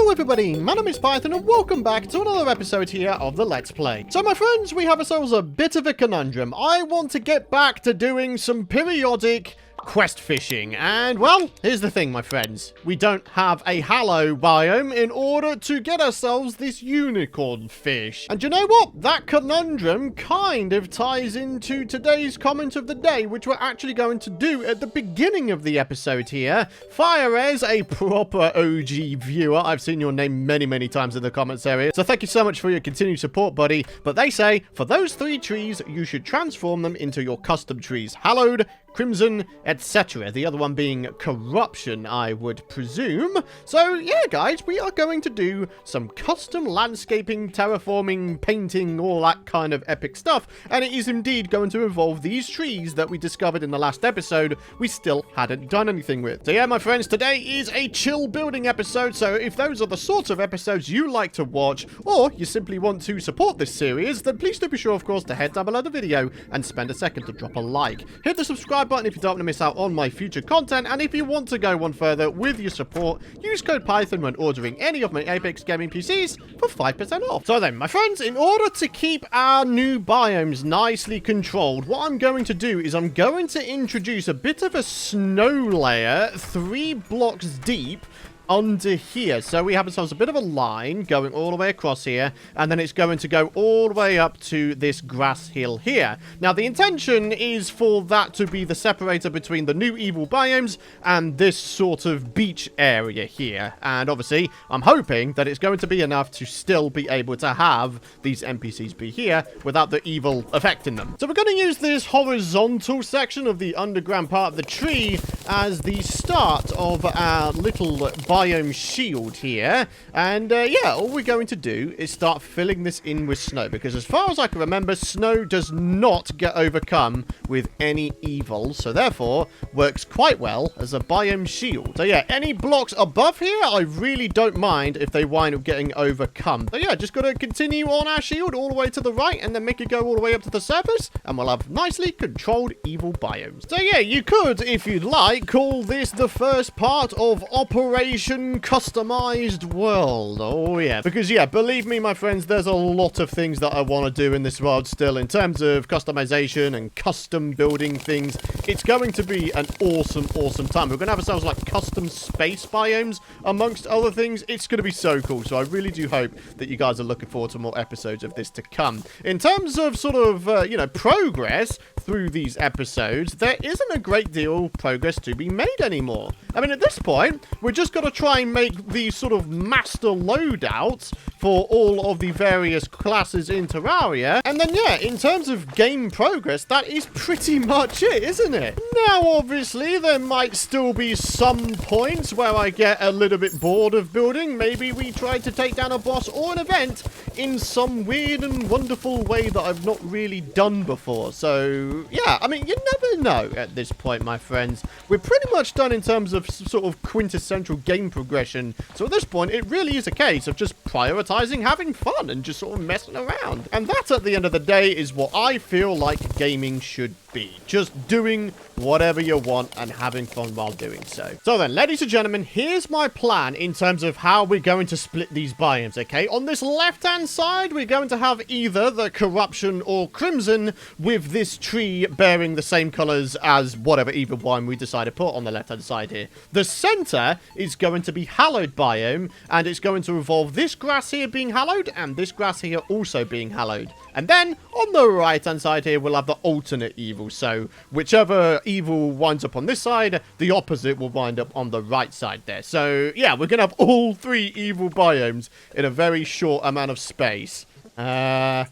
Hello everybody, my name is Python and welcome back to another episode here of the Let's Play. So my friends, we have ourselves a bit of a conundrum. I want to get back to doing some periodic quest fishing, and well, here's the thing my friends, we don't have a hallow biome in order to get ourselves this unicorn fish. And you know what? That conundrum kind of ties into today's comment of the day, which we're actually going to do at the beginning of the episode here. Firez, a proper OG viewer, I've seen your name many times in the comments area, so thank you so much for your continued support, buddy. But they say, for those 3 trees, you should transform them into your custom trees. Hallowed, Crimson, etc. The other one being Corruption, I would presume. So yeah, guys, we are going to do some custom landscaping, terraforming, painting, all that kind of epic stuff. And it is indeed going to involve these trees that we discovered in the last episode we still hadn't done anything with. So yeah, my friends, today is a chill building episode. So if those are the sorts of episodes you like to watch, or you simply want to support this series, then please do be sure, of course, to head down below the video and spend a second to drop a like. Hit the subscribe button if you don't want to miss out on my future content, and if you want to go one further with your support, use code Python when ordering any of my Apex Gaming PCs for 5% off. So then, my friends, in order to keep our new biomes nicely controlled, what I'm going to do is I'm going to introduce a bit of a snow layer 3 blocks deep under here. So we have ourselves a bit of a line going all the way across here, and then it's going to go all the way up to this grass hill here. Now the intention is for that to be the separator between the new evil biomes and this sort of beach area here, and obviously I'm hoping that it's going to be enough to still be able to have these NPCs be here without the evil affecting them. So we're going to use this horizontal section of the underground part of the tree as the start of our little biome shield here, and yeah, all we're going to do is start filling this in with snow, because as far as I can remember, snow does not get overcome with any evil, so therefore works quite well as a biome shield. So yeah, any blocks above here, I really don't mind if they wind up getting overcome. So yeah, just got to continue on our shield all the way to the right, and then make it go all the way up to the surface, and we'll have nicely controlled evil biomes. So yeah, you could, if you'd like, call this the first part of Operation Customized World. Oh yeah, because yeah, believe me my friends, there's a lot of things that I want to do in this world still in terms of customization and custom building things. It's going to be an awesome time. We're going to have ourselves like custom space biomes amongst other things. It's going to be so cool, so I really do hope that you guys are looking forward to more episodes of this to come. In terms of sort of you know, progress through these episodes, there isn't a great deal of progress to be made anymore. I mean, at this point, we're just going to try and make these sort of master loadouts for all of the various classes in Terraria. And then, yeah, in terms of game progress, that is pretty much it, isn't it? Now, obviously, there might still be some points where I get a little bit bored of building. Maybe we try to take down a boss or an event in some weird and wonderful way that I've not really done before. So, yeah, I mean, you never know at this point, my friends. We're pretty much done in terms of sort of quintessential game progression. So at this point, it really is a case of just prioritizing having fun and just sort of messing around. And that, at the end of the day, is what I feel like gaming should be. Just doing whatever you want and having fun while doing so. So then, ladies and gentlemen, here's my plan in terms of how we're going to split these biomes, okay? On this left-hand side, we're going to have either the Corruption or Crimson, with this tree bearing the same colors as whatever evil biome we decide to put on the left-hand side here. The center is going to be Hallowed biome, and it's going to involve this grass here being hallowed and this grass here also being hallowed. And then on the right hand side here, we'll have the alternate evil. So whichever evil winds up on this side, the opposite will wind up on the right side there. So yeah, we're going to have all 3 evil biomes in a very short amount of space. Yeah.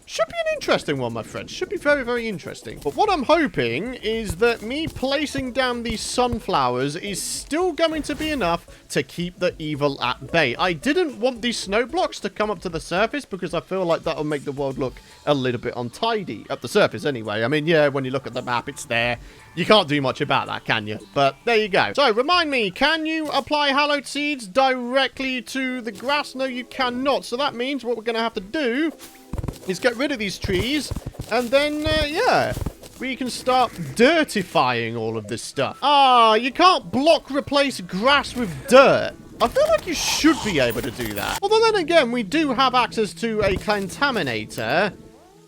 Should be an interesting one, my friends. Should be very interesting. But what I'm hoping is that me placing down these sunflowers is still going to be enough to keep the evil at bay. I didn't want these snow blocks to come up to the surface because I feel like that'll make the world look a little bit untidy. At the surface, anyway. I mean, yeah, when you look at the map, it's there. You can't do much about that, can you? But there you go. So, remind me, can you apply hallowed seeds directly to the grass? No, you cannot. So that means what we're going to have to do is get rid of these trees, and then, yeah, we can start dirtifying all of this stuff. Ah, you can't block replace grass with dirt. I feel like you should be able to do that. Although then again, we do have access to a contaminator.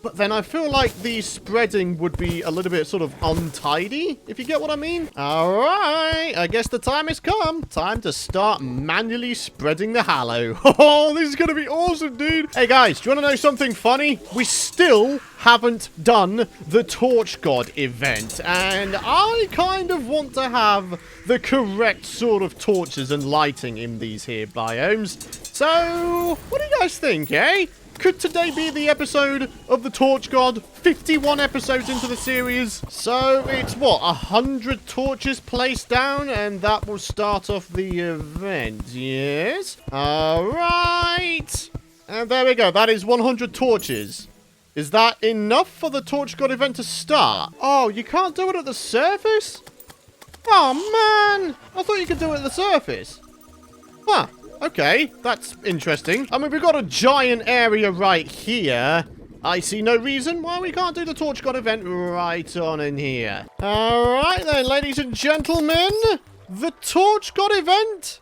But then I feel like the spreading would be a little bit sort of untidy, if you get what I mean. All right, I guess the time has come. Time to start manually spreading the hallow. Oh, this is going to be awesome, dude. Hey, guys, do you want to know something funny? We still haven't done the Torch God event, and I kind of want to have the correct sort of torches and lighting in these here biomes. So, what do you guys think, eh? Could today be the episode of the Torch God? 51 episodes into the series. So it's what, 100 torches placed down, and that will start off the event. Yes. All right. And there we go. That is 100 torches. Is that enough for the Torch God event to start? Oh, you can't do it at the surface? Oh, man. I thought you could do it at the surface. Huh. Okay, that's interesting. I mean, we've got a giant area right here. I see no reason why we can't do the Torch God event right on in here. All right then, ladies and gentlemen. The Torch God event.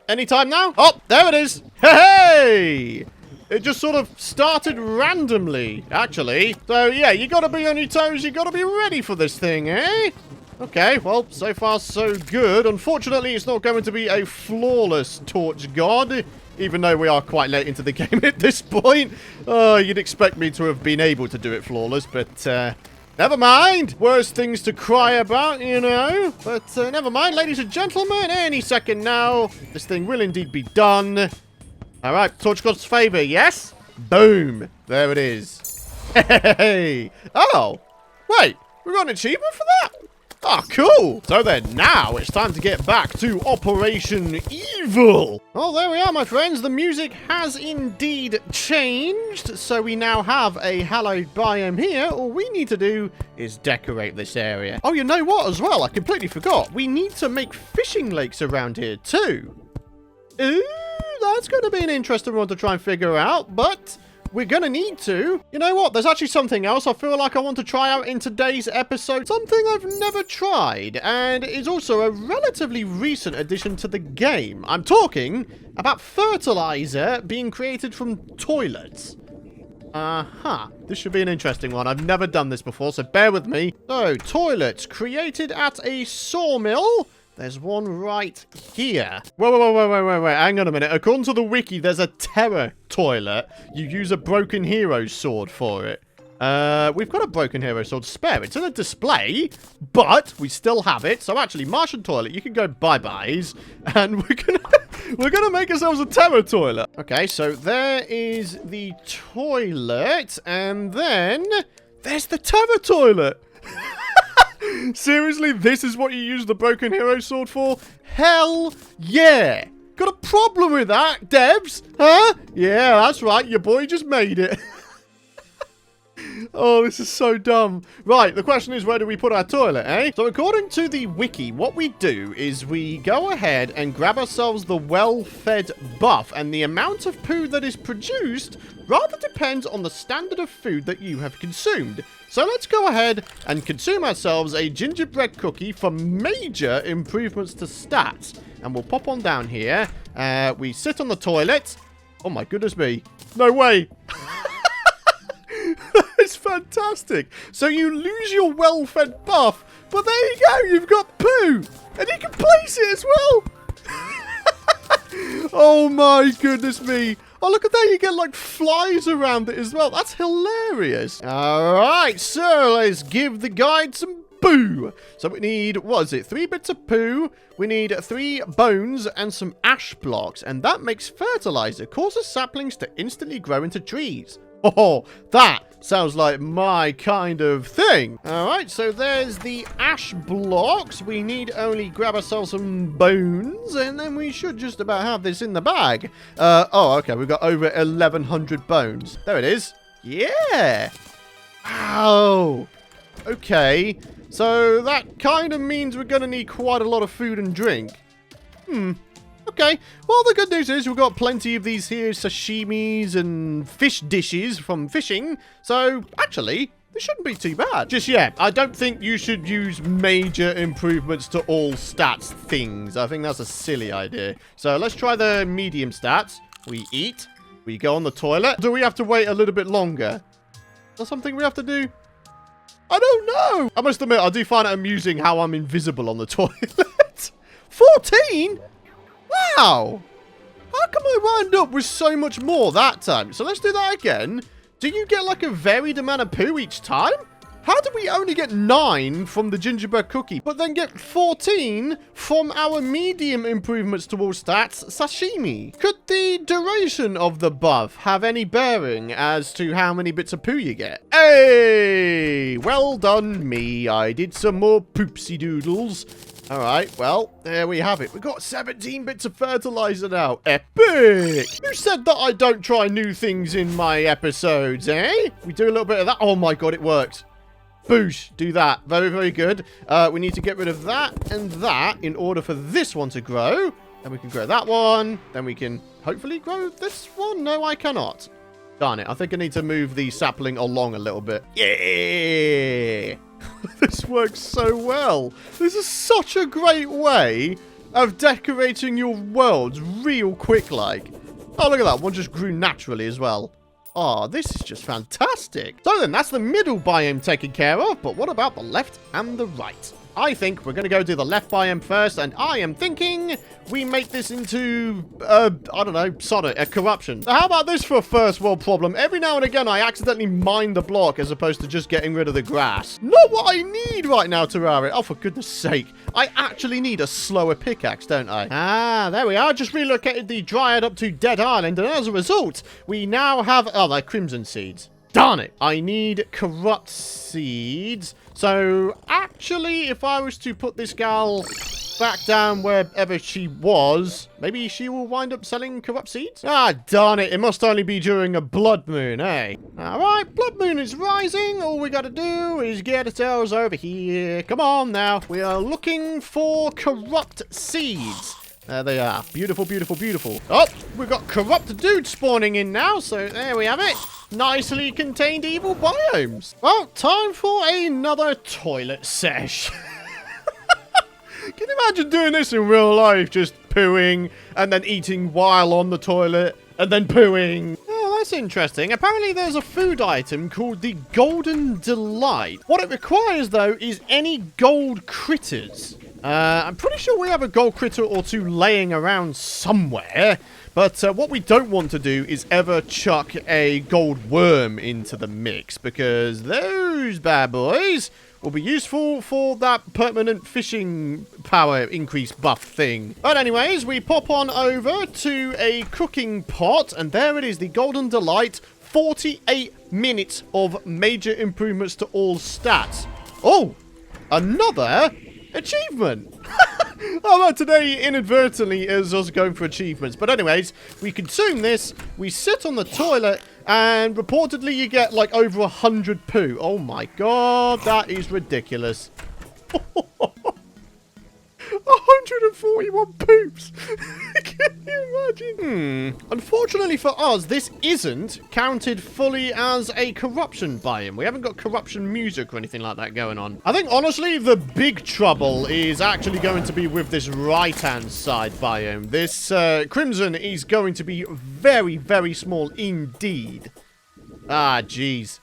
Anytime now? Oh, there it is. Hey! It just sort of started randomly, actually. So, yeah, you gotta be on your toes. You gotta be ready for this thing, eh? Okay, well, so far so good. Unfortunately, it's not going to be a flawless Torch God, even though we are quite late into the game at this point. You'd expect me to have been able to do it flawless, but never mind. Worse things to cry about, you know. But never mind, ladies and gentlemen. Any second now, this thing will indeed be done. All right, Torch God's favor, yes? Boom. There it is. Hey. Oh, wait. We got an achievement for that? Oh, cool. So then, now it's time to get back to Operation Evil. Oh, there we are, my friends. The music has indeed changed. So we now have a hallowed biome here. All we need to do is decorate this area. Oh, you know what as well? I completely forgot. We need to make fishing lakes around here too. Ooh, that's going to be an interesting one to try and figure out, but we're going to need to. You know what? There's actually something else I feel like I want to try out in today's episode. Something I've never tried, and is also a relatively recent addition to the game. I'm talking about fertilizer being created from toilets. This should be an interesting one. I've never done this before, so bear with me. So, toilets created at a sawmill. There's one right here. Wait. Hang on a minute. According to the wiki, there's a Terra Toilet. You use a broken hero sword for it. We've got a broken hero sword spare. It's in a display, but we still have it. So actually, Martian Toilet, you can go bye-byes. And we're gonna make ourselves a Terra Toilet. Okay, so there is the toilet. And then there's the Terra Toilet. Seriously, this is what you use the broken hero sword for? Hell yeah! Got a problem with that, Debs? Huh? Yeah, that's right. Your boy just made it. Oh, this is so dumb. Right, the question is, where do we put our toilet, eh? So according to the wiki, what we do is we go ahead and grab ourselves the well-fed buff, and the amount of poo that is produced rather depends on the standard of food that you have consumed. So let's go ahead and consume ourselves a gingerbread cookie for major improvements to stats. And we'll pop on down here. We sit on the toilet. Oh my goodness me. No way. It's fantastic. So you lose your well-fed buff, but there you go. You've got poo. And you can place it as well. Oh my goodness me. Oh, look at that. You get, like, flies around it as well. That's hilarious. All right, so let's give the guide some poo. So we need, what is it, 3 bits of poo. We need 3 bones and some ash blocks. And that makes fertilizer. Causes saplings to instantly grow into trees. Oh, that sounds like my kind of thing. All right, so there's the ash blocks. We need only grab ourselves some bones, and then we should just about have this in the bag. Oh, okay, we've got over 1,100 bones. There it is. Yeah. Wow. Okay, so that kind of means we're going to need quite a lot of food and drink. Okay, well, the good news is we've got plenty of these here sashimis and fish dishes from fishing. So, actually, This shouldn't be too bad. Just yet, I don't think you should use major improvements to all stats things. I think that's a silly idea. So let's try the medium stats. We eat. We go on the toilet. Do we have to wait a little bit longer? Is that something we have to do? I don't know. I must admit, I do find it amusing how I'm invisible on the toilet. 14? Wow. How come I wound up with so much more that time? So let's do that again. Do you get like a varied amount of poo each time? How did we only get 9 from the gingerbread cookie, but then get 14 from our medium improvements towards stats, sashimi? Could the duration of the buff have any bearing as to how many bits of poo you get? Hey, well done me. I did some more poopsie doodles. All right, well, there we have it. We've got 17 bits of fertilizer now. Epic! Who said that I don't try new things in my episodes, eh? We do a little bit of that. Oh my god, it worked. Boosh, do that. Very, very good. We need to get rid of that and that in order for this one to grow. Then we can grow that one. Then we can hopefully grow this one. No, I cannot. Darn it. I think I need to move the sapling along a little bit. Yeah! This works so well. This is such a great way of decorating your worlds real quick like. Oh, look at that. One just grew naturally as well. Oh, this is just fantastic. So then, that's the middle biome taken care of, but what about the left and the right? I think we're going to go do the left biome first, and I am thinking we make this into, I don't know, Sonic, a corruption. So how about this for a first world problem? Every now and again, I accidentally mine the block as opposed to just getting rid of the grass. Not what I need right now, Terraria. Oh, for goodness sake. I actually need a slower pickaxe, don't I? Ah, there we are. Just relocated the Dryad up to Dead Island, and as a result, we now have, oh, they're crimson seeds. Darn it. I need corrupt seeds. So, actually, if I was to put this gal back down wherever she was, maybe she will wind up selling corrupt seeds? Ah, darn it. It must only be during a blood moon, eh? All right, blood moon is rising. All we got to do is get ourselves over here. Come on now. We are looking for corrupt seeds. There they are. Beautiful, beautiful, beautiful. Oh, we've got corrupt dudes spawning in now, so there we have it. Nicely contained evil biomes. Well, time for another toilet sesh. Can you imagine doing this in real life? Just pooing and then eating while on the toilet and then pooing. Oh, that's interesting. Apparently there's a food item called the Golden Delight. What it requires, though, is any gold critters. I'm pretty sure we have a gold critter or two laying around somewhere. But what we don't want to do is ever chuck a gold worm into the mix, because those bad boys will be useful for that permanent fishing power increase buff thing. But anyways, we pop on over to a cooking pot, and there it is, the Golden Delight, 48 minutes of major improvements to all stats. Oh, another achievement. Oh, no, today inadvertently is us going for achievements. But anyways, we consume this, we sit on the toilet, and reportedly you get like over 100 poo. Oh my god, that is ridiculous. 141 poops. Can you imagine? Unfortunately for us, this isn't counted fully as a corruption biome. We haven't got corruption music or anything like that going on. I think, honestly, the big trouble is actually going to be with this right-hand side biome. This crimson is going to be very, very small indeed. Ah, jeez.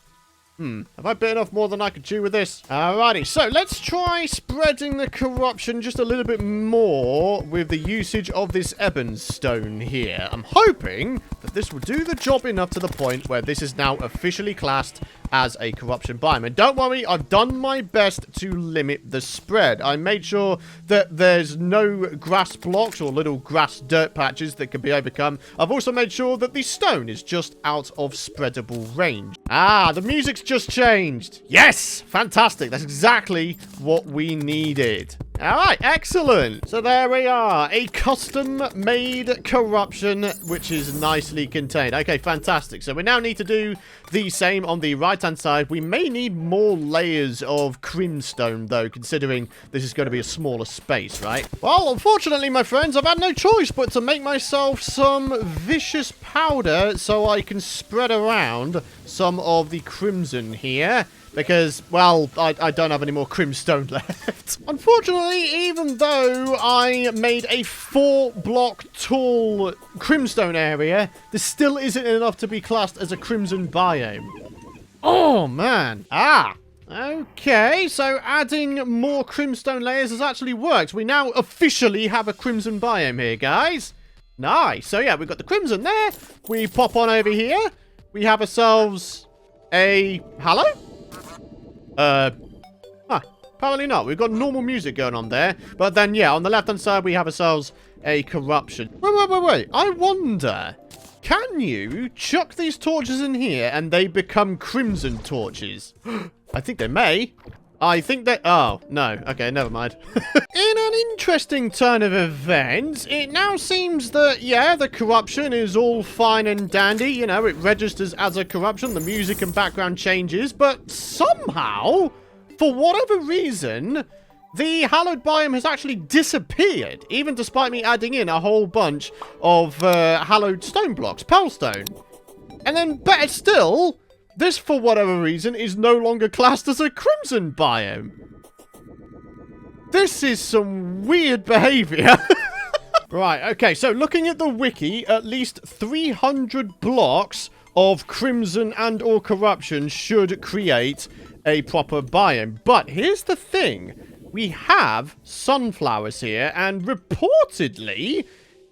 Have I bitten off more than I could chew with this? Alrighty, so let's try spreading the corruption just a little bit more with the usage of this ebon stone here. I'm hoping that this will do the job enough to the point where this is now officially classed as a corruption biome. And don't worry, I've done my best to limit the spread. I made sure that there's no grass blocks or little grass dirt patches that can be overcome. I've also made sure that the stone is just out of spreadable range. Ah, the music's just changed. Yes! Fantastic. That's exactly what we needed. All right, excellent. So there we are. A custom-made corruption, which is nicely contained. Okay, fantastic. So we now need to do the same on the right-hand side. We may need more layers of crimstone, though, considering this is going to be a smaller space, right? Well, unfortunately, my friends, I've had no choice but to make myself some vicious powder so I can spread around some of the crimson here. Because, well, I don't have any more crimstone left. Unfortunately, even though I made a 4-block tall crimstone area, this still isn't enough to be classed as a crimson biome. Oh, man. Okay, so adding more crimstone layers has actually worked. We now officially have a crimson biome here, guys. Nice. So, yeah, we've got the crimson there. We pop on over here. We have ourselves a... Hello? Apparently not. We've got normal music going on there. But then, yeah, on the left-hand side, we have ourselves a corruption. Wait. I wonder, can you chuck these torches in here and they become crimson torches? I think they may. I think they... Oh, no. Okay, never mind. In an interesting turn of events, it now seems that, yeah, the corruption is all fine and dandy. You know, it registers as a corruption. The music and background changes. But somehow... For whatever reason, the hallowed biome has actually disappeared, even despite me adding in a whole bunch of hallowed stone blocks, pearl stone. And then, better still, this, for whatever reason, is no longer classed as a crimson biome. This is some weird behavior. Right, okay, so looking at the wiki, at least 300 blocks of crimson and or corruption should create a proper biome. But here's the thing. We have sunflowers here, and reportedly,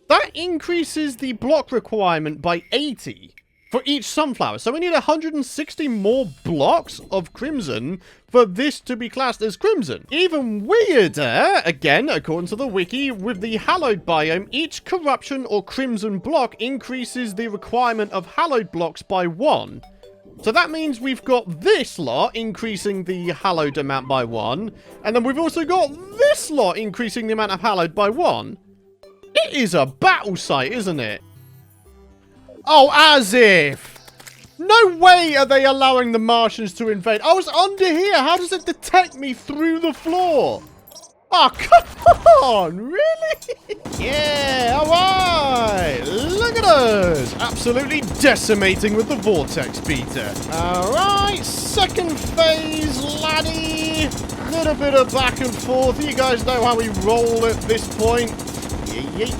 that increases the block requirement by 80 for each sunflower. So we need 160 more blocks of crimson for this to be classed as crimson. Even weirder, again, according to the wiki, with the hallowed biome, each corruption or crimson block increases the requirement of hallowed blocks by 1. So that means we've got this lot increasing the hallowed amount by 1. And then we've also got this lot increasing the amount of hallowed by 1. It is a battle site, isn't it? Oh, as if. No way are they allowing the Martians to invade. I was under here. How does it detect me through the floor? Oh, come on. Really? Yeah, all right. Look at us. Absolutely decimating with the vortex beater. All right. Second phase, laddie. Little bit of back and forth. You guys know how we roll at this point.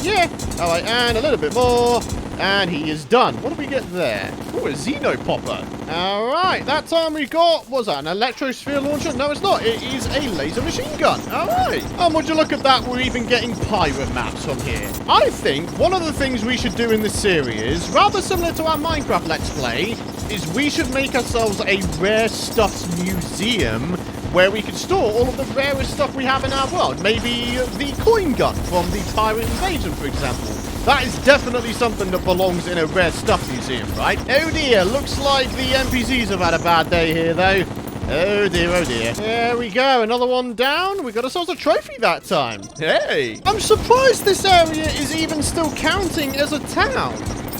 Yeah. All right, and a little bit more. And he is done. What do we get there? Oh, a Xenopopper. All right. That time we got, was that an electrosphere launcher? No, it's not. It is a laser machine gun. All right. And would you look at that? We're even getting pirate maps from here. I think one of the things we should do in this series, rather similar to our Minecraft Let's Play, is we should make ourselves a rare stuffs museum where we can store all of the rarest stuff we have in our world. Maybe the coin gun from the Pirate Invasion, for example. That is definitely something that belongs in a rare stuff museum, right? Oh dear, looks like the NPCs have had a bad day here, though. Oh dear. There we go, another one down. We got ourselves a trophy that time. Hey! I'm surprised this area is even still counting as a town.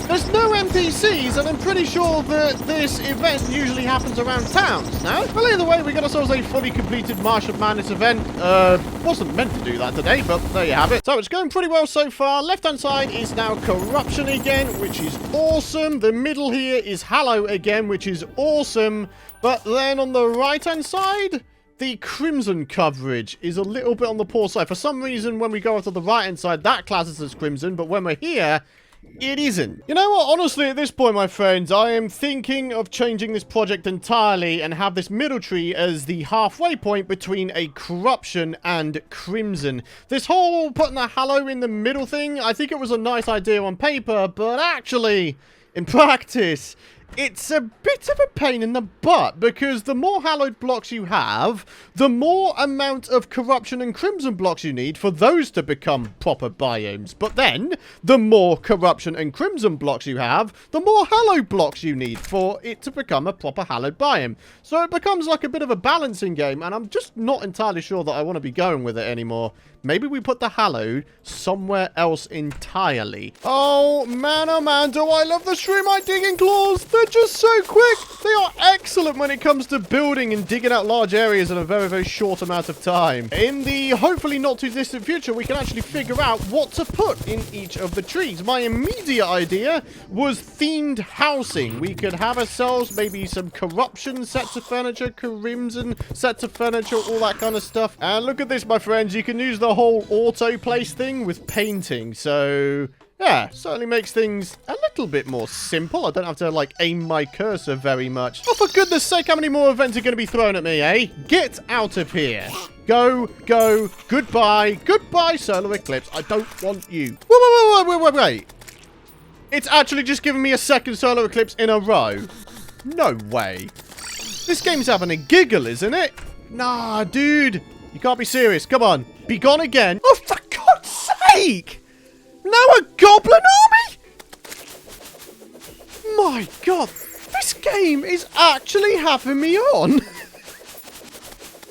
There's no NPCs, and I'm pretty sure that this event usually happens around towns, no? Well, either way, we got ourselves a fully completed Martian Madness event. Wasn't meant to do that today, but there you have it. So it's going pretty well so far. Left-hand side is now Corruption again, which is awesome. The middle here is Hallow again, which is awesome. But then on the right-hand side, the Crimson coverage is a little bit on the poor side. For some reason, when we go up to the right-hand side, that classes as Crimson, but when we're here, it isn't. You know what? Honestly, at this point, my friends, I am thinking of changing this project entirely and have this middle tree as the halfway point between a Corruption and Crimson. This whole putting a Hallow in the middle thing, I think it was a nice idea on paper, but actually, in practice, it's a bit of a pain in the butt, because the more hallowed blocks you have, the more amount of corruption and crimson blocks you need for those to become proper biomes. But then, the more corruption and crimson blocks you have, the more hallowed blocks you need for it to become a proper hallowed biome. So it becomes like a bit of a balancing game, and I'm just not entirely sure that I want to be going with it anymore. maybe we put the hallowed somewhere else entirely. Oh man, do I love the shroomite digging claws. They're just so quick. They are excellent when it comes to building and digging out large areas in a very, very short amount of time. In the hopefully not too distant future, we can actually figure out what to put in each of the trees. My immediate idea was themed housing. We could have ourselves maybe some corruption sets of furniture, crimson sets of furniture, all that kind of stuff. And look at this, my friends. You can use the whole auto place thing with painting. So yeah, certainly makes things a little bit more simple. I don't have to, like, aim my cursor very much. Oh, for goodness sake, how many more events are going to be thrown at me, eh? Get out of here. Go, goodbye. Goodbye, solar eclipse. I don't want you. Wait. It's actually just giving me a second solar eclipse in a row. No way. This game's having a giggle, isn't it? Nah, dude. You can't be serious. Come on. Be gone again. Oh, for God's sake! Now a goblin army? My God. This game is actually having me on.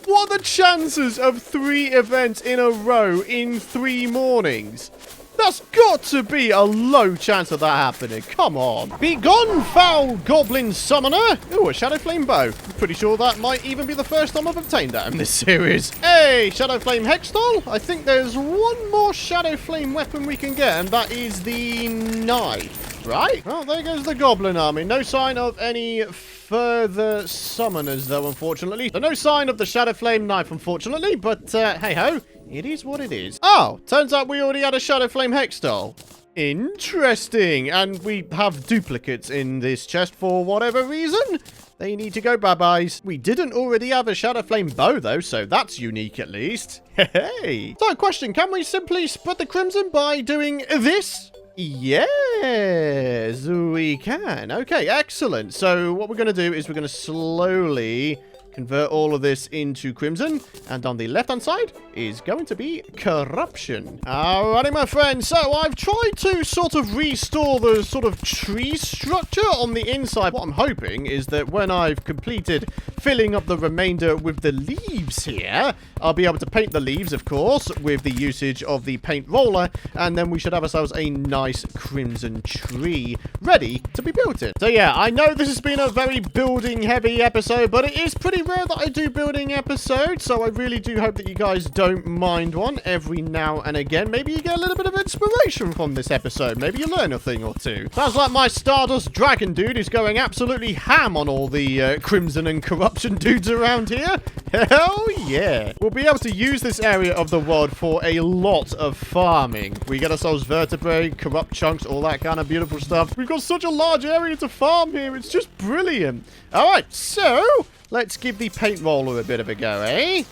What are the chances of 3 events in a row in 3 mornings? That's got to be a low chance of that happening. Come on. Be gone, foul goblin summoner. Ooh, a shadow flame bow. I'm pretty sure that might even be the first time I've obtained that in this series. Hey, shadow flame hextol. I think there's one more shadow flame weapon we can get, and that is the knife, right? Well, there goes the goblin army. No sign of any further summoners, though, unfortunately. So no sign of the shadow flame knife, unfortunately, but hey-ho. It is what it is. Oh, turns out we already had a shadow flame hextol. Interesting. And we have duplicates in this chest for whatever reason. They need to go bye-byes. We didn't already have a shadow flame bow, though, so that's unique at least. Hey. So, question, can we simply spread the crimson by doing this? Yes, we can. Okay, excellent. So what we're going to do is we're going to slowly convert all of this into crimson, and on the left-hand side is going to be corruption. Alrighty, my friends, so I've tried to sort of restore the sort of tree structure on the inside. What I'm hoping is that when I've completed filling up the remainder with the leaves here, I'll be able to paint the leaves, of course, with the usage of the paint roller, and then we should have ourselves a nice crimson tree ready to be built in. So yeah, I know this has been a very building heavy episode, but it is pretty rare that I do building episodes, so I really do hope that you guys don't mind one every now and again. Maybe you get a little bit of inspiration from this episode. Maybe you learn a thing or two. Sounds like my Stardust Dragon dude is going absolutely ham on all the crimson and corruption dudes around here. Hell yeah. We'll be able to use this area of the world for a lot of farming. We get ourselves vertebrae, corrupt chunks, all that kind of beautiful stuff. We've got such a large area to farm here. It's just brilliant. All right, so let's give the paint roller a bit of a go, eh?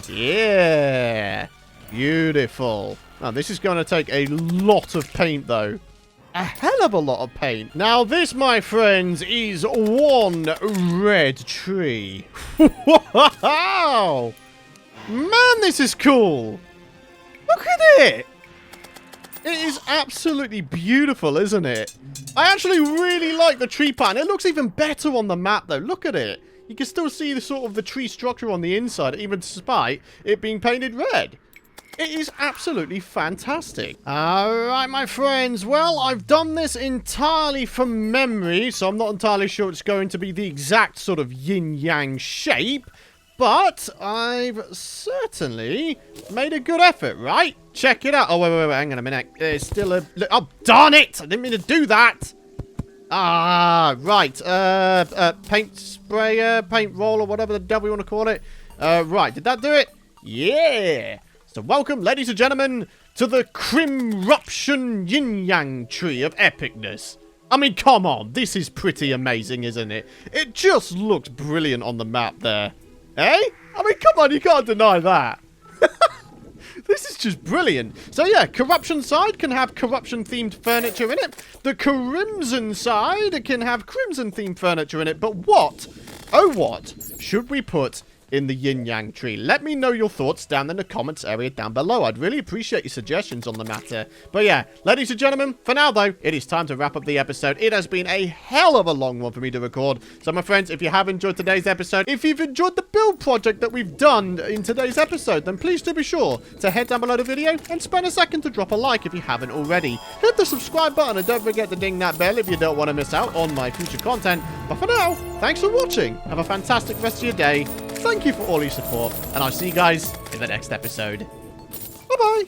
Yeah. Beautiful. Now, this is going to take a lot of paint, though. A hell of a lot of paint. Now, this, my friends, is one red tree. Wow! Man, this is cool. Look at it. It is absolutely beautiful, isn't it? I actually really like the tree pattern. It looks even better on the map, though. Look at it. You can still see the sort of the tree structure on the inside, even despite it being painted red. It is absolutely fantastic. Alright, my friends. Well, I've done this entirely from memory, so I'm not entirely sure it's going to be the exact sort of yin-yang shape. But I've certainly made a good effort, right? Check it out. Oh, wait, hang on a minute. There's still a... Oh, darn it! I didn't mean to do that! Ah, right. Paint sprayer, paint roller, whatever the devil you want to call it. Right, did that do it? Yeah! So welcome, ladies and gentlemen, to the Crim-ruption yin-yang tree of epicness. I mean, come on, this is pretty amazing, isn't it? It just looks brilliant on the map there. Eh? I mean, come on, you can't deny that. This is just brilliant. So yeah, corruption side can have corruption-themed furniture in it. The crimson side can have crimson-themed furniture in it. But what, oh what, should we put in the yin-yang tree? Let me know your thoughts down in the comments area down below. I'd really appreciate your suggestions on the matter. But yeah, ladies and gentlemen, for now though, it is time to wrap up the episode. It has been a hell of a long one for me to record. So my friends, if you have enjoyed today's episode, if you've enjoyed the build project that we've done in today's episode, then please do be sure to head down below the video and spend a second to drop a like if you haven't already. Hit the subscribe button and don't forget to ding that bell if you don't want to miss out on my future content. But for now, thanks for watching. Have a fantastic rest of your day. Thank you for all your support, and I'll see you guys in the next episode. Bye-bye.